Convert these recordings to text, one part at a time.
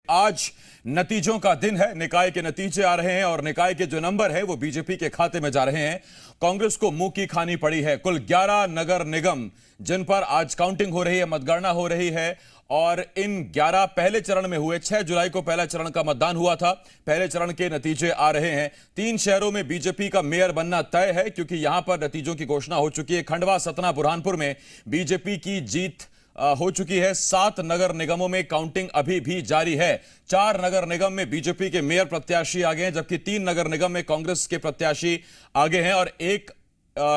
आज नतीजों का दिन है। निकाय के नतीजे आ रहे हैं और निकाय के जो नंबर है वो बीजेपी के खाते में जा रहे हैं। कांग्रेस को मुंह की खानी पड़ी है। कुल 11 नगर निगम जिन पर आज काउंटिंग हो रही है, मतगणना हो रही है और इन 11 पहले चरण में हुए। 6 जुलाई को पहला चरण का मतदान हुआ था। पहले चरण के नतीजे आ रहे हैं। 3 शहरों में बीजेपी का मेयर बनना तय है क्योंकि यहां पर नतीजों की घोषणा हो चुकी है। खंडवा, सतना, बुरहानपुर में बीजेपी की जीत हो चुकी है। 7 नगर निगमों में काउंटिंग अभी भी जारी है। 4 नगर निगम में बीजेपी के मेयर प्रत्याशी आगे हैं, जबकि 3 नगर निगम में कांग्रेस के प्रत्याशी आगे हैं और 1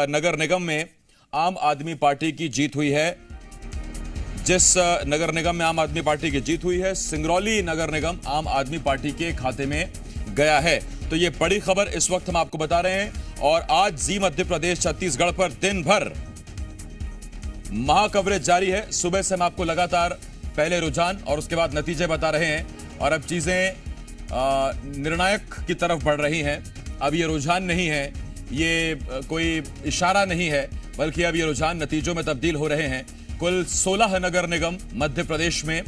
नगर निगम में आम आदमी पार्टी की जीत हुई है। जिस नगर निगम में आम आदमी पार्टी की जीत हुई है, सिंगरौली नगर निगम आम आदमी पार्टी के खाते में गया है। तो ये बड़ी खबर इस वक्त हम आपको बता रहे हैं। और आज जी मध्य प्रदेश छत्तीसगढ़ पर दिन भर महा कवरेज जारी है। सुबह से हम आपको लगातार पहले रुझान और उसके बाद नतीजे बता रहे हैं और अब चीजें निर्णायक की तरफ बढ़ रही हैं। अब ये रुझान नहीं है, ये कोई इशारा नहीं है, बल्कि अब ये रुझान नतीजों में तब्दील हो रहे हैं। कुल 16 नगर निगम मध्य प्रदेश में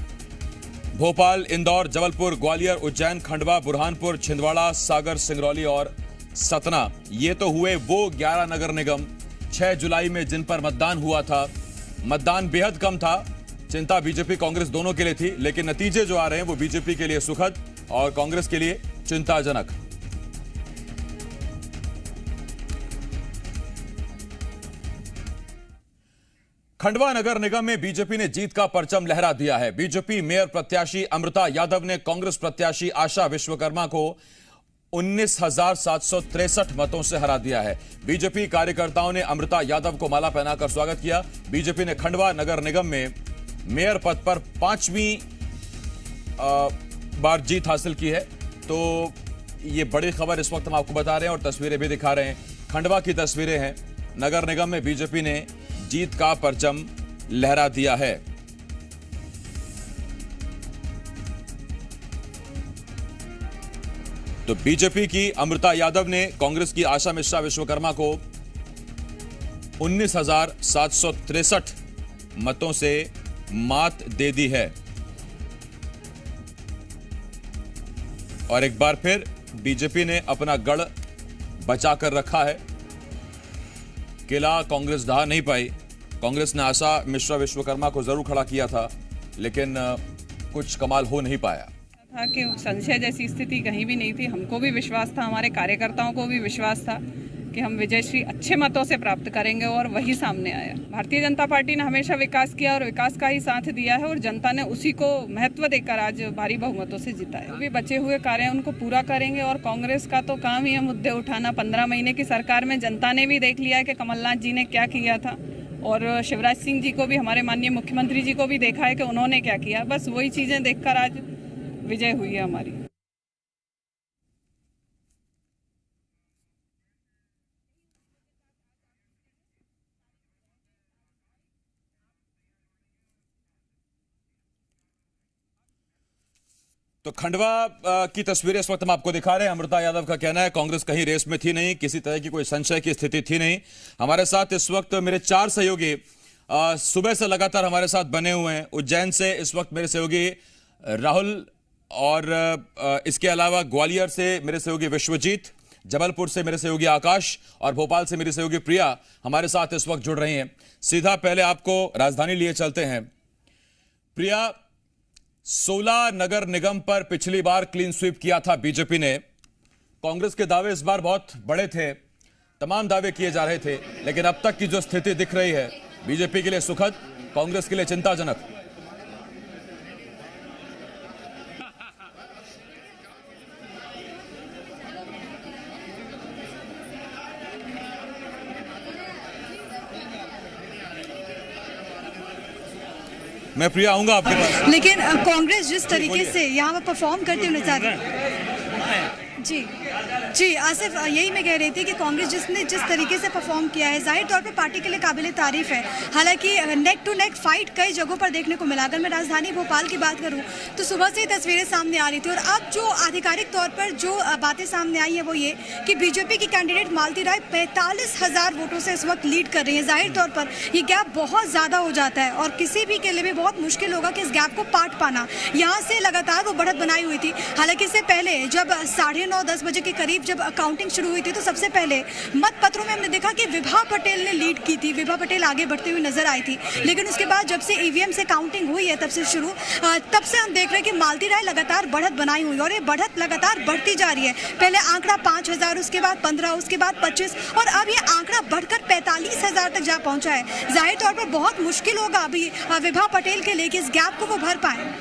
भोपाल, इंदौर, जबलपुर, ग्वालियर, उज्जैन, खंडवा, बुरहानपुर, छिंदवाड़ा, सागर, सिंगरौली और सतना। ये तो हुए वो 11 नगर निगम 6 जुलाई में जिन पर मतदान हुआ था। मतदान बेहद कम था। चिंता बीजेपी कांग्रेस दोनों के लिए थी, लेकिन नतीजे जो आ रहे हैं वो बीजेपी के लिए सुखद और कांग्रेस के लिए चिंताजनक। खंडवा नगर निगम में बीजेपी ने जीत का परचम लहरा दिया है। बीजेपी मेयर प्रत्याशी अमृता यादव ने कांग्रेस प्रत्याशी आशा विश्वकर्मा को 19,763 मतों से हरा दिया है। बीजेपी कार्यकर्ताओं ने अमृता यादव को माला पहनाकर स्वागत किया। बीजेपी ने खंडवा नगर निगम में मेयर पद पर 5वीं बार जीत हासिल की है। तो ये बड़ी खबर इस वक्त हम आपको बता रहे हैं और तस्वीरें भी दिखा रहे हैं। खंडवा की तस्वीरें हैं। नगर निगम में बीजेपी ने जीत का परचम लहरा दिया है। तो बीजेपी की अमृता यादव ने कांग्रेस की आशा मिश्रा विश्वकर्मा को 19,763 मतों से मात दे दी है। और एक बार फिर बीजेपी ने अपना गढ़ बचाकर रखा है। किला कांग्रेस ढहा नहीं पाई। कांग्रेस ने आशा मिश्रा विश्वकर्मा को जरूर खड़ा किया था, लेकिन कुछ कमाल हो नहीं पाया था कि संशय जैसी स्थिति कहीं भी नहीं थी। हमको भी विश्वास था, हमारे कार्यकर्ताओं को भी विश्वास था कि हम विजयश्री अच्छे मतों से प्राप्त करेंगे और वही सामने आया। भारतीय जनता पार्टी ने हमेशा विकास किया और विकास का ही साथ दिया है और जनता ने उसी को महत्व देकर आज भारी बहुमतों से जीता है। भी बचे हुए कार्य उनको पूरा करेंगे और कांग्रेस का तो काम ही है मुद्दे उठाना। 15 महीने की सरकार में जनता ने भी देख लिया है कि कमलनाथ जी ने क्या किया था और शिवराज सिंह जी को भी, हमारे माननीय मुख्यमंत्री जी को भी देखा है कि उन्होंने क्या किया। बस वही चीजें देखकर आज विजय हुई है हमारी। तो खंडवा की तस्वीरें इस वक्त हम आपको दिखा रहे हैं। अमृता यादव का कहना है कांग्रेस कहीं रेस में थी नहीं, किसी तरह की कोई संशय की स्थिति थी नहीं। हमारे साथ इस वक्त मेरे 4 सहयोगी सुबह से लगातार हमारे साथ बने हुए हैं। उज्जैन से इस वक्त मेरे सहयोगी राहुल और इसके अलावा ग्वालियर से मेरे सहयोगी विश्वजीत, जबलपुर से मेरे सहयोगी आकाश और भोपाल से मेरी सहयोगी प्रिया हमारे साथ इस वक्त जुड़ रही हैं। सीधा पहले आपको राजधानी लिए चलते हैं। प्रिया, 16 नगर निगम पर पिछली बार क्लीन स्वीप किया था बीजेपी ने। कांग्रेस के दावे इस बार बहुत बड़े थे, तमाम दावे किए जा रहे थे, लेकिन अब तक की जो स्थिति दिख रही है बीजेपी के लिए सुखद, कांग्रेस के लिए चिंताजनक। मैं प्रिया आऊंगा आपके पास। लेकिन कांग्रेस जिस तरीके से यहाँ पर परफॉर्म करते हुए नजर जी आसिफ, यही मैं कह रही थी कि कांग्रेस जिस तरीके से परफॉर्म किया है, जाहिर तौर पे पार्टी के लिए काबिल तारीफ है। हालांकि नेक टू नेक फाइट कई जगहों पर देखने को मिला। अगर मैं राजधानी भोपाल की बात करूं तो सुबह से ही तस्वीरें सामने आ रही थी, और अब जो आधिकारिक तौर पर जो बातें सामने आई है वो ये कि बीजेपी की कैंडिडेट मालती राय 45,000 वोटों से इस वक्त लीड कर रही है। जाहिर तौर पर ये गैप बहुत ज़्यादा हो जाता है और किसी भी के लिए भी बहुत मुश्किल होगा कि इस गैप को पाट पाना। यहाँ से लगातार वो बढ़त बनाई हुई थी। हालांकि इससे पहले जब 9:30-10 बजे के करीब जब काउंटिंग शुरू हुई थी तो सबसे पहले मत पत्रों में हमने देखा कि विभा पटेल ने लीड की थी, विभा पटेल आगे बढ़ती हुई नजर आई थी। लेकिन उसके बाद जब से ईवीएम से काउंटिंग हुई है तब से हम देख रहे हैं कि मालती राय लगातार बढ़त बनाई हुई और ये बढ़त लगातार बढ़ती जा रही है। पहले आंकड़ा 5,000, उसके बाद 15, उसके बाद 25 और अब ये आंकड़ा बढ़कर 45,000 तक जा पहुंचा है। जाहिर तौर पर बहुत मुश्किल होगा अभी विभा पटेल के लिए कि इस गैप को वो भर पाए।